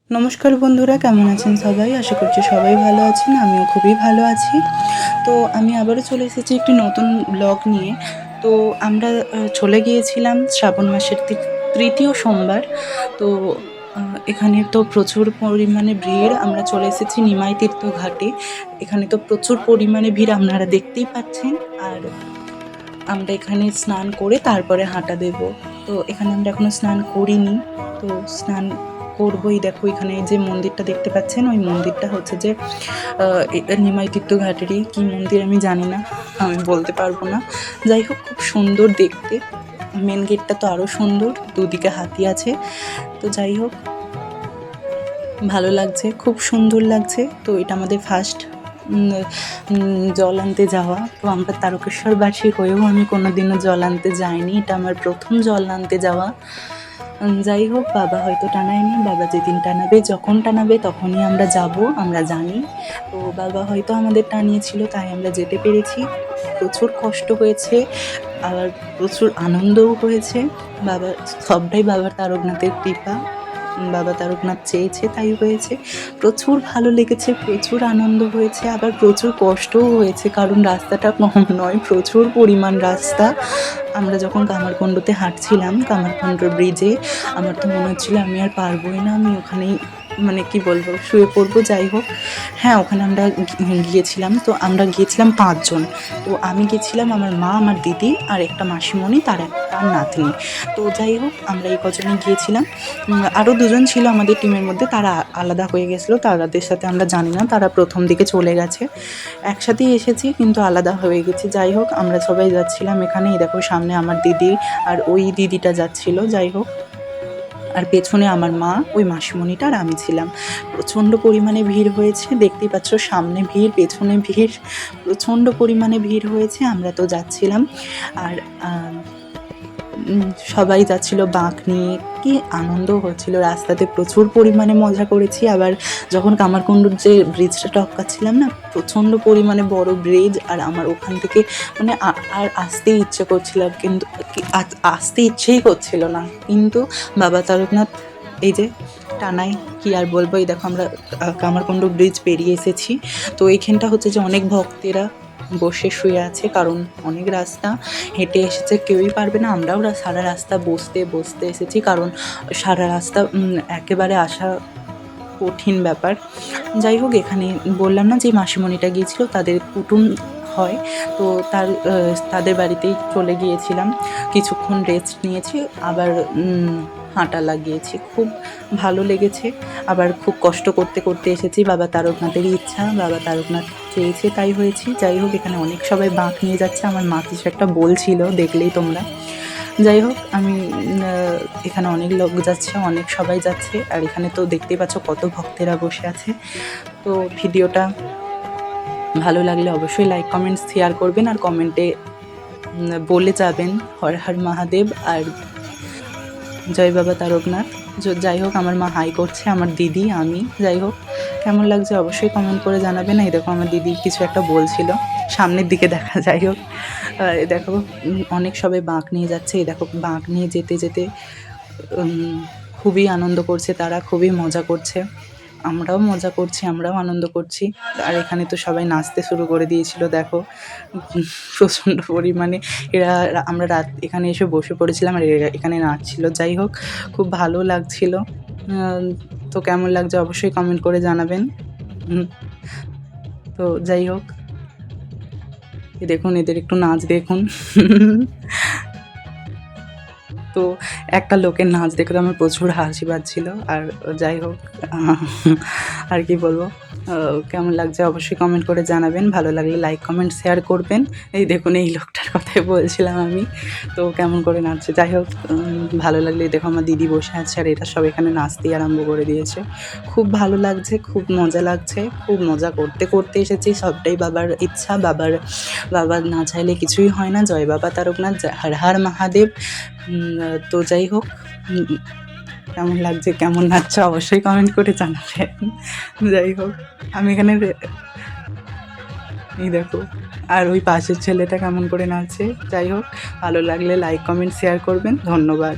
নমস্কার বন্ধুরা, কেমন আছেন সবাই? আশা করছি সবাই ভালো আছেন, আমিও খুবই ভালো আছি। তো আমি আবারও চলে এসেছি একটি নতুন ব্লগ নিয়ে। তো আমরা চলে গিয়েছিলাম শ্রাবণ মাসের তৃতীয় সোমবার। তো আ এখানে তো প্রচুর পরিমাণে ভিড়। আমরা চলে এসেছি নিমাই তীর্থ ঘাটে। এখানে তো প্রচুর পরিমাণে ভিড় আপনারা দেখতেই পাচ্ছেন। আর আমরা এখানে স্নান করে তারপরে হাঁটা দেব। তো এখানে আমরা এখনো স্নান করিনি। তো স্নান করবোই। দেখো এখানে যে মন্দিরটা দেখতে পাচ্ছেন, ওই মন্দিরটা হচ্ছে যে নিমাই তীর্থ ঘাটেরই কি মন্দির আমি জানি না, আমি বলতে পারবো না। যাই হোক, খুব সুন্দর দেখতে। মেন গেটটা তো আরও সুন্দর, দুদিকে হাতি আছে। তো যাই হোক, ভালো লাগছে, খুব সুন্দর লাগছে। তো এটা আমাদের ফার্স্ট জল আনতে যাওয়া। তো আমরা তারকেশ্বরবাসী হয়েও আমি কোনোদিনও জল আনতে যাইনি, এটা আমার প্রথম জল আনতে যাওয়া। যাই হোক, বাবা হয়তো টানায়নি, বাবা যেদিন টানাবে, যখন টানাবে তখনই আমরা যাব, আমরা জানি। তো বাবা হয়তো আমাদের টানিয়েছিল, তাই আমরা যেতে পেরেছি। প্রচুর কষ্ট হয়েছে, আবার প্রচুর আনন্দও হয়েছে। বাবা, সবটাই বাবার তারকনাথের কৃপা। বাবা তারকনাথ চেয়েছে তাই হয়েছে। প্রচুর ভালো লেগেছে, প্রচুর আনন্দ হয়েছে, আবার প্রচুর কষ্টও হয়েছে, কারণ রাস্তাটা কম নয়, প্রচুর পরিমাণ রাস্তা। আমরা যখন কামারকুণ্ডতে হাঁটছিলাম, কামারকুণ্ড ব্রিজে, আমার তো মনে হচ্ছিল আমি আর পারবোই না, আমি ওখানেই মানে কি বলবো, শুয়ে পড়বো। যাই হোক, হ্যাঁ, ওখানে আমরা গিয়েছিলাম। তো আমরা গিয়েছিলাম ৫ জন। তো আমি গেছিলাম, আমার মা, আমার দিদি আর একটা মাসিমণি, তার নাতনি। তো যাই হোক, আমরা এই কজনে গিয়েছিলাম। আরও ২ জন ছিল আমাদের টিমের মধ্যে, তারা আলাদা হয়ে গেছিলো, তাদের সাথে আমরা জানি না, তারা প্রথম দিকে চলে গেছে। একসাথেই এসেছি কিন্তু আলাদা হয়ে গেছি। যাই হোক, আমরা সবাই যাচ্ছিলাম। এখানে এই দেখো, সামনে আমার দিদি আর ওই দিদিটা যাচ্ছিল। যাই হোক, আর পেছনে আমার মা, ওই মাসিমণিটা আর আমি ছিলাম। প্রচণ্ড পরিমাণে ভিড় হয়েছে, দেখতেই পাচ্ছ, সামনে ভিড়, পেছনে ভিড়, প্রচণ্ড পরিমাণে ভিড় হয়েছে। আমরা তো যাচ্ছিলাম, আর সবাই যাচ্ছিল বাঁক নিয়ে। কি আনন্দ হচ্ছিল রাস্তাতে, প্রচুর পরিমাণে মজা করেছি। আবার যখন কামারকুণ্ডুর যে ব্রিজটা টপকাচ্ছিলাম না, প্রচণ্ড পরিমাণে বড় ব্রিজ, আর আমার ওখান থেকে মানে আর আসতে ইচ্ছে করছিল, কিন্তু আসতে ইচ্ছেই করছিল না, কিন্তু বাবা তারকনাথ এই যে টানাই, কি আর বলবো। এই দেখো, আমরা কামারকুণ্ড ব্রিজ পেরিয়ে এসেছি। তো এইখানটা হচ্ছে যে অনেক ভক্তেরা বসে শুয়ে আছে, কারণ অনেক রাস্তা হেঁটে এসেছে, কেউই পারবে না। আমরাও সারা রাস্তা বসতে বসতে এসেছি, কারণ সারা রাস্তা একেবারে আসা কঠিন ব্যাপার। যাই হোক, এখানে বললাম না যে মাসিমণিটা গিয়েছিল, তাদের কুটুম হয়। তো তাদের বাড়িতেই চলে গিয়েছিলাম, কিছুক্ষণ রেস্ট নিয়েছি, আবার হাঁটা লাগিয়েছি। খুব ভালো লেগেছে, আবার খুব কষ্ট করতে করতে এসেছি। বাবা তারকনাথেরই ইচ্ছা, বাবা তারকনাথ চেয়েছে তাই হয়েছি। যাই হোক, এখানে অনেক সবাই বাঁক নিয়ে যাচ্ছে, আমার মা কিছু একটা বলছিল, দেখলেই তোমরা। যাই হোক, আমি এখানে অনেক লোক যাচ্ছে, অনেক সবাই যাচ্ছে, আর এখানে তো দেখতেই পাচ্ছ কত ভক্তেরা বসে আছে। তো ভিডিওটা ভালো লাগলে অবশ্যই লাইক, কমেন্ট, শেয়ার করবেন, আর কমেন্টে বলে যাবেন হর হর মহাদেব আর জয় বাবা তারকনাথ। যাই হোক, আমার মা হাই করছে, আমার দিদি, আমি। যাই হোক, কেমন লাগছে অবশ্যই কমেন্ট করে জানাবেন। এই দেখো, আমার দিদি কিছু একটা বলছিল, সামনের দিকে দেখা। যাই হোক, দেখো, অনেক সবাই বাঁক নিয়ে যাচ্ছে। এই দেখো, বাঁক নিয়ে যেতে যেতে খুবই আনন্দ করছে তারা, খুবই মজা করছে। আমরাও মজা করছি, আমরাও আনন্দ করছি। আর এখানে তো সবাই নাচতে শুরু করে দিয়েছিল, দেখো, প্রচণ্ড পরিমাণে। আমরা রাত এখানে এসে বসে পড়েছিলাম, আর এরা এখানে নাচছিল। যাই হোক, খুব ভালো লাগছিল। তো কেমন লাগছে অবশ্যই কমেন্ট করে জানাবেন। তো যাই হোক, দেখুন, এদের একটু নাচ দেখুন। তো একটা লোকের নাচ দেখে তো আমার প্রচুর হাসি পাচ্ছিল। আর যাই হোক, আর কি বলবো, কেমন লাগছে অবশ্যই কমেন্ট করে জানাবেন। ভালো লাগলে লাইক, কমেন্ট, শেয়ার করবেন। এই দেখুন, এই লোকটার কথাই বলছিলাম আমি। তো কেমন করে নাচছে। যাই হোক, ভালো লাগলে দেখো, আমার দিদি বসে আছে, আর এরা সব এখানে নাচতেই আরম্ভ করে দিয়েছে। খুব ভালো লাগছে, খুব মজা লাগছে, খুব মজা করতে করতে এসেছি। সবটাই বাবার ইচ্ছা, বাবা না চাইলে কিছুই হয় না। জয় বাবা তারকনাথ, হর হর মহাদেব। তো যাই হোক, কেমন লাগছে, কেমন নাচছে অবশ্যই কমেন্ট করে জানাবেন। যাই হোক, আমি এখানে এই দেখো, আর ওই পাশের ছেলেটা কেমন করে নাচছে। যাই হোক, ভালো লাগলে লাইক, কমেন্ট, শেয়ার করবেন। ধন্যবাদ।